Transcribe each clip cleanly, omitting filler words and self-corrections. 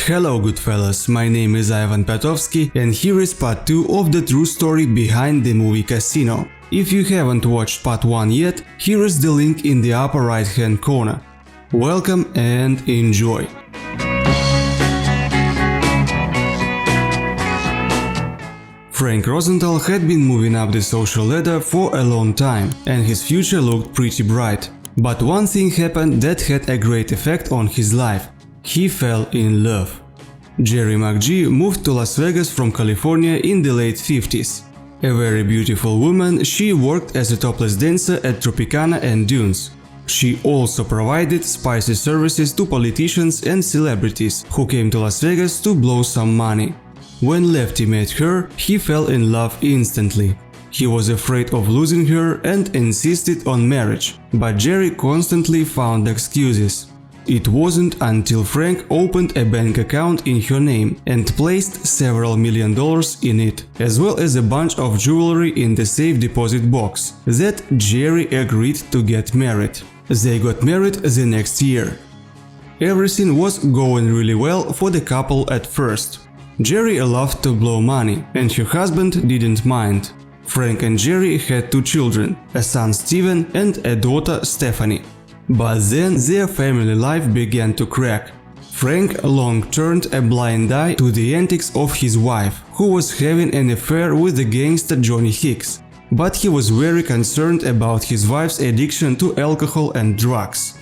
Hello good fellas, my name is Ivan Piatouski and here is part 2 of the true story behind the movie Casino. If you haven't watched part 1 yet, here is the link in the upper right hand corner. Welcome and enjoy! Frank Rosenthal had been moving up the social ladder for a long time and his future looked pretty bright. But one thing happened that had a great effect on his life. He fell in love. Jeri McGee moved to Las Vegas from California in the late 50s. A very beautiful woman, she worked as a topless dancer at Tropicana and Dunes. She also provided spicy services to politicians and celebrities who came to Las Vegas to blow some money. When Lefty met her, he fell in love instantly. He was afraid of losing her and insisted on marriage, but Jeri constantly found excuses. It wasn't until Frank opened a bank account in her name and placed several $1 million in it, as well as a bunch of jewelry in the safe deposit box, that Jeri agreed to get married. They got married the next year. Everything was going really well for the couple at first. Jeri loved to blow money, and her husband didn't mind. Frank and Jeri had 2 children, a son Steven and a daughter Stephanie. But then their family life began to crack. Frank long turned a blind eye to the antics of his wife, who was having an affair with the gangster Johnny Hicks. But he was very concerned about his wife's addiction to alcohol and drugs.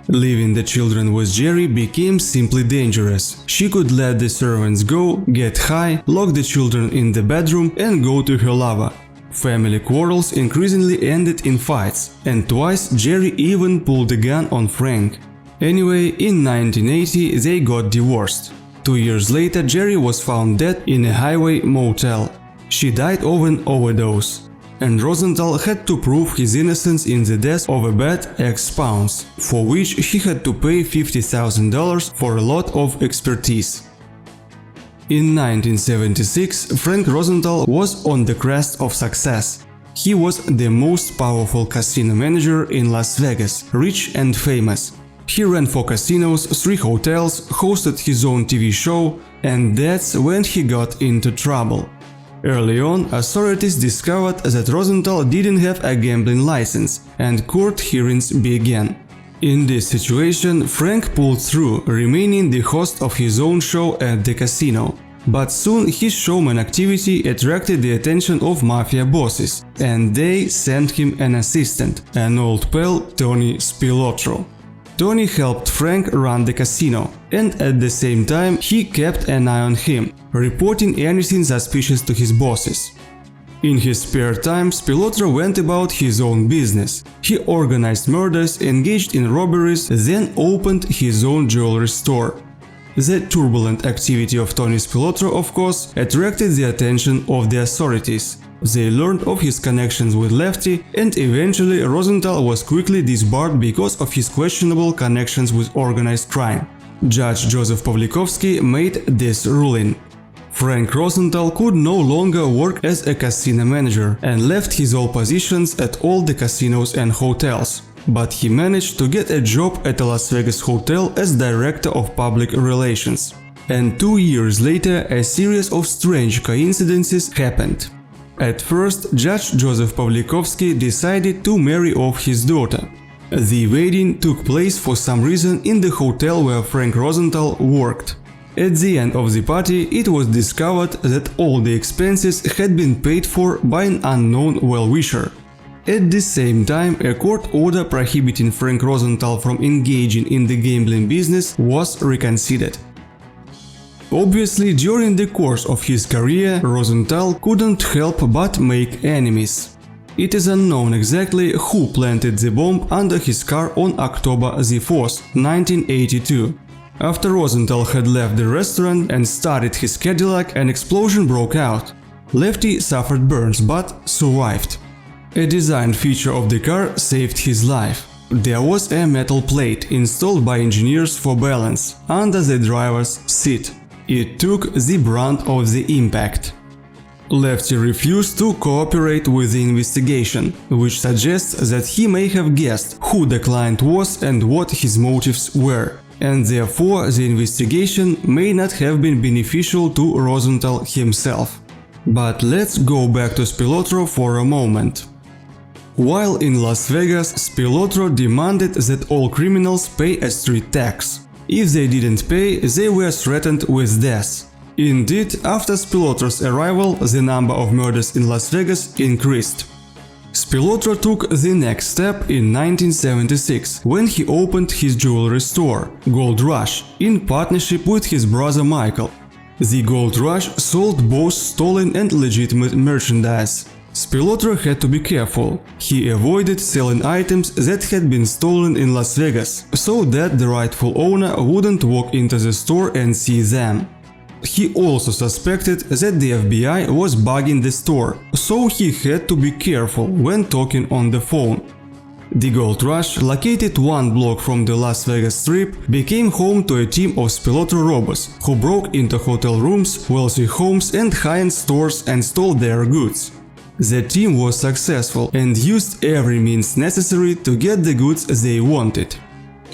Leaving the children with Jeri became simply dangerous. She could let the servants go, get high, lock the children in the bedroom and go to her lover. Family quarrels increasingly ended in fights, and twice Jeri even pulled a gun on Frank. Anyway, in 1980 they got divorced. 2 years later Jeri was found dead in a highway motel. She died of an overdose. And Rosenthal had to prove his innocence in the death of a bad ex-spouse, for which he had to pay $50,000 for a lot of expertise. In 1976, Frank Rosenthal was on the crest of success. He was the most powerful casino manager in Las Vegas, rich and famous. He ran 4 casinos, 3 hotels, hosted his own TV show, and that's when he got into trouble. Early on, authorities discovered that Rosenthal didn't have a gambling license, and court hearings began. In this situation, Frank pulled through, remaining the host of his own show at the casino. But soon his showman activity attracted the attention of mafia bosses, and they sent him an assistant, an old pal, Tony Spilotro. Tony helped Frank run the casino, and at the same time he kept an eye on him, reporting anything suspicious to his bosses. In his spare time, Spilotro went about his own business. He organized murders, engaged in robberies, then opened his own jewelry store. The turbulent activity of Tony Spilotro, of course, attracted the attention of the authorities. They learned of his connections with Lefty, and eventually Rosenthal was quickly disbarred because of his questionable connections with organized crime. Judge Joseph Pawlikowski made this ruling. Frank Rosenthal could no longer work as a casino manager and left his old positions at all the casinos and hotels. But he managed to get a job at a Las Vegas hotel as director of public relations. And 2 years later, a series of strange coincidences happened. At first, Judge Joseph Pawlikowski decided to marry off his daughter. The wedding took place for some reason in the hotel where Frank Rosenthal worked. At the end of the party, it was discovered that all the expenses had been paid for by an unknown well-wisher. At the same time, a court order prohibiting Frank Rosenthal from engaging in the gambling business was reconsidered. Obviously, during the course of his career, Rosenthal couldn't help but make enemies. It is unknown exactly who planted the bomb under his car on October 4th, 1982. After Rosenthal had left the restaurant and started his Cadillac, an explosion broke out. Lefty suffered burns but survived. A design feature of the car saved his life. There was a metal plate installed by engineers for balance under the driver's seat. It took the brunt of the impact. Lefty refused to cooperate with the investigation, which suggests that he may have guessed who the client was and what his motives were, and therefore the investigation may not have been beneficial to Rosenthal himself. But let's go back to Spilotro for a moment. While in Las Vegas, Spilotro demanded that all criminals pay a street tax. If they didn't pay, they were threatened with death. Indeed, after Spilotro's arrival, the number of murders in Las Vegas increased. Spilotro took the next step in 1976, when he opened his jewelry store, Gold Rush, in partnership with his brother Michael. The Gold Rush sold both stolen and legitimate merchandise. Spilotro had to be careful. He avoided selling items that had been stolen in Las Vegas, so that the rightful owner wouldn't walk into the store and see them. He also suspected that the FBI was bugging the store, so he had to be careful when talking on the phone. The Gold Rush, located one block from the Las Vegas Strip, became home to a team of Spilotro robbers who broke into hotel rooms, wealthy homes and high-end stores and stole their goods. The team was successful and used every means necessary to get the goods they wanted.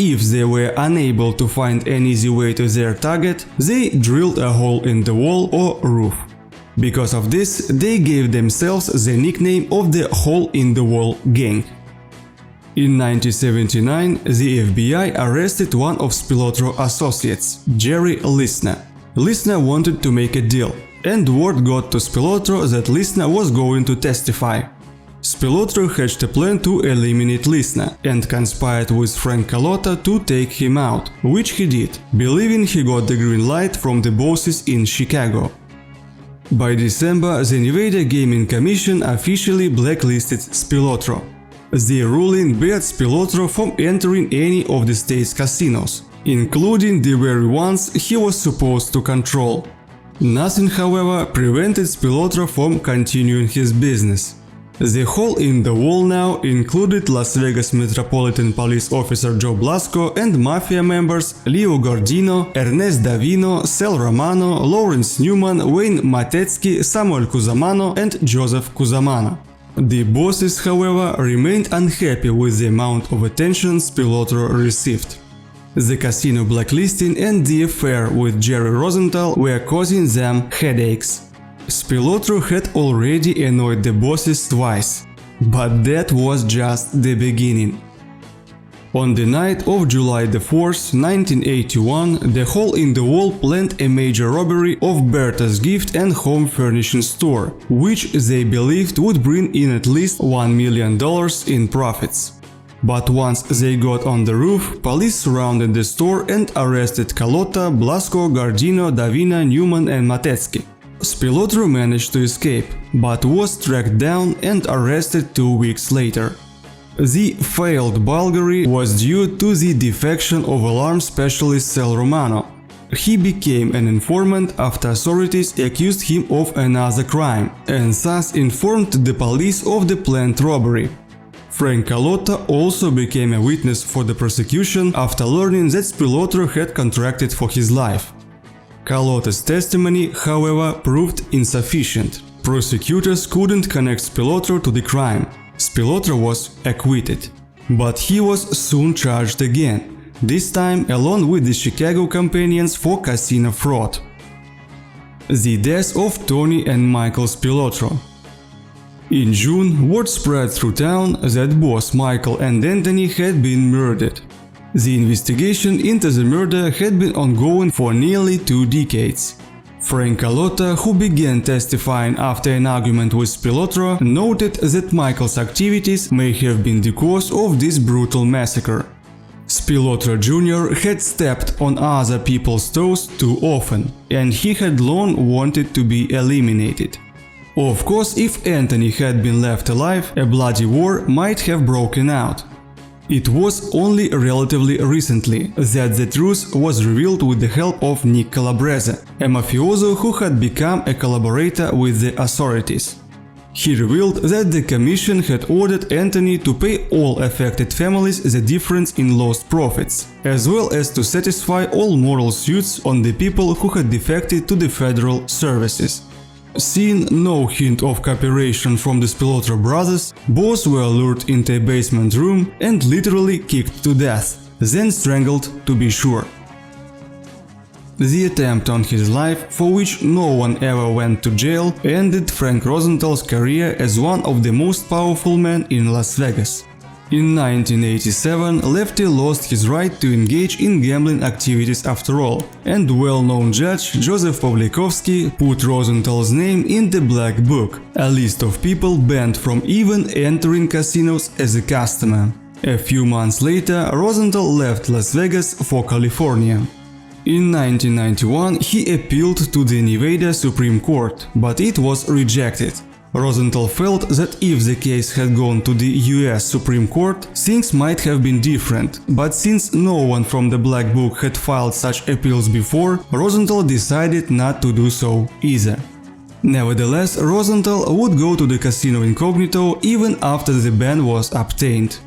If they were unable to find an easy way to their target, they drilled a hole in the wall or roof. Because of this, they gave themselves the nickname of the Hole in the Wall Gang. In 1979, the FBI arrested one of Spilotro associates, Jeri McGee. Lisner wanted to make a deal, and word got to Spilotro that Lisner was going to testify. Spilotro hatched a plan to eliminate Lisner and conspired with Frank Carlotta to take him out, which he did, believing he got the green light from the bosses in Chicago. By December, the Nevada Gaming Commission officially blacklisted Spilotro. The ruling barred Spilotro from entering any of the state's casinos, including the very ones he was supposed to control. Nothing, however, prevented Spilotro from continuing his business. The hole in the wall now included Las Vegas Metropolitan Police Officer Joe Blasco and mafia members Leo Gordino, Ernest Davino, Sal Romano, Lawrence Newman, Wayne Matetsky, Samuel Cusamano and Joseph Cusamano. The bosses, however, remained unhappy with the amount of attention Spilotro received. The casino blacklisting and the affair with Jeri Rosenthal were causing them headaches. Spilotro had already annoyed the bosses twice, but that was just the beginning. On the night of July 4th, 1981, the Hole in the Wall planned a major robbery of Bertha's Gift and Home Furnishing store, which they believed would bring in at least $1 million in profits. But once they got on the roof, police surrounded the store and arrested Carlotta, Blasco, Gordino, Davina, Newman and Matetsky. Spilotro managed to escape, but was tracked down and arrested 2 weeks later. The failed burglary was due to the defection of alarm specialist Sal Romano. He became an informant after authorities accused him of another crime, and thus informed the police of the planned robbery. Frank Carlotta also became a witness for the prosecution after learning that Spilotro had contracted for his life. Carlotta's testimony, however, proved insufficient. Prosecutors couldn't connect Spilotro to the crime. Spilotro was acquitted. But he was soon charged again, this time along with the Chicago companions for casino fraud. The death of Tony and Michael Spilotro. In June, word spread through town that both Michael and Anthony had been murdered. The investigation into the murder had been ongoing for nearly 2 decades. Frank Carlotta, who began testifying after an argument with Spilotro, noted that Michael's activities may have been the cause of this brutal massacre. Spilotro Jr. had stepped on other people's toes too often, and he had long wanted to be eliminated. Of course, if Anthony had been left alive, a bloody war might have broken out. It was only relatively recently that the truth was revealed with the help of Nick Calabrese, a mafioso who had become a collaborator with the authorities. He revealed that the commission had ordered Anthony to pay all affected families the difference in lost profits, as well as to satisfy all moral suits on the people who had defected to the federal services. Seeing no hint of cooperation from the Spilotro brothers, both were lured into a basement room and literally kicked to death, then strangled to be sure. The attempt on his life, for which no one ever went to jail, ended Frank Rosenthal's career as one of the most powerful men in Las Vegas. In 1987, Lefty lost his right to engage in gambling activities after all, and well-known judge Joseph Pawlikowski put Rosenthal's name in the Black Book, a list of people banned from even entering casinos as a customer. A few months later, Rosenthal left Las Vegas for California. In 1991, he appealed to the Nevada Supreme Court, but it was rejected. Rosenthal felt that if the case had gone to the US Supreme Court, things might have been different, but since no one from the Black Book had filed such appeals before, Rosenthal decided not to do so either. Nevertheless, Rosenthal would go to the casino incognito even after the ban was obtained.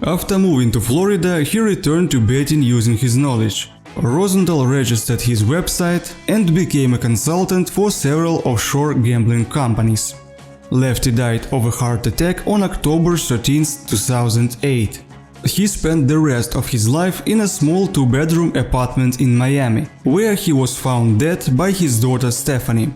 After moving to Florida, he returned to betting using his knowledge. Rosenthal registered his website and became a consultant for several offshore gambling companies. Lefty died of a heart attack on October 13, 2008. He spent the rest of his life in a small two-bedroom apartment in Miami, where he was found dead by his daughter Stephanie.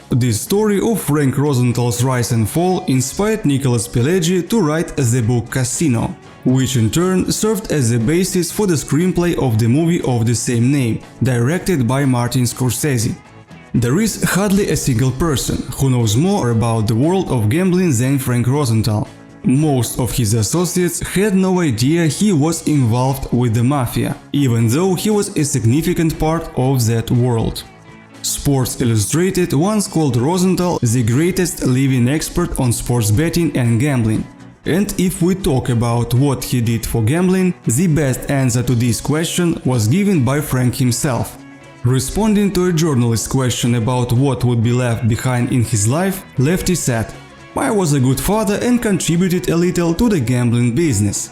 This story of Frank Rosenthal's rise and fall inspired Nicholas Pileggi to write the book Casino, which in turn served as the basis for the screenplay of the movie of the same name, directed by Martin Scorsese. There is hardly a single person who knows more about the world of gambling than Frank Rosenthal. Most of his associates had no idea he was involved with the mafia, even though he was a significant part of that world. Sports Illustrated once called Rosenthal the greatest living expert on sports betting and gambling. And if we talk about what he did for gambling, the best answer to this question was given by Frank himself. Responding to a journalist's question about what would be left behind in his life, Lefty said, "I was a good father and contributed a little to the gambling business."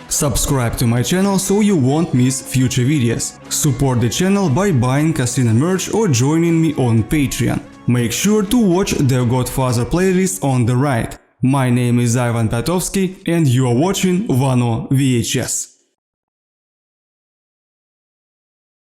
Subscribe to my channel so you won't miss future videos. Support the channel by buying casino merch or joining me on Patreon. Make sure to watch the Godfather playlist on the right. My name is Ivan Piatouski and you are watching Vano VHS.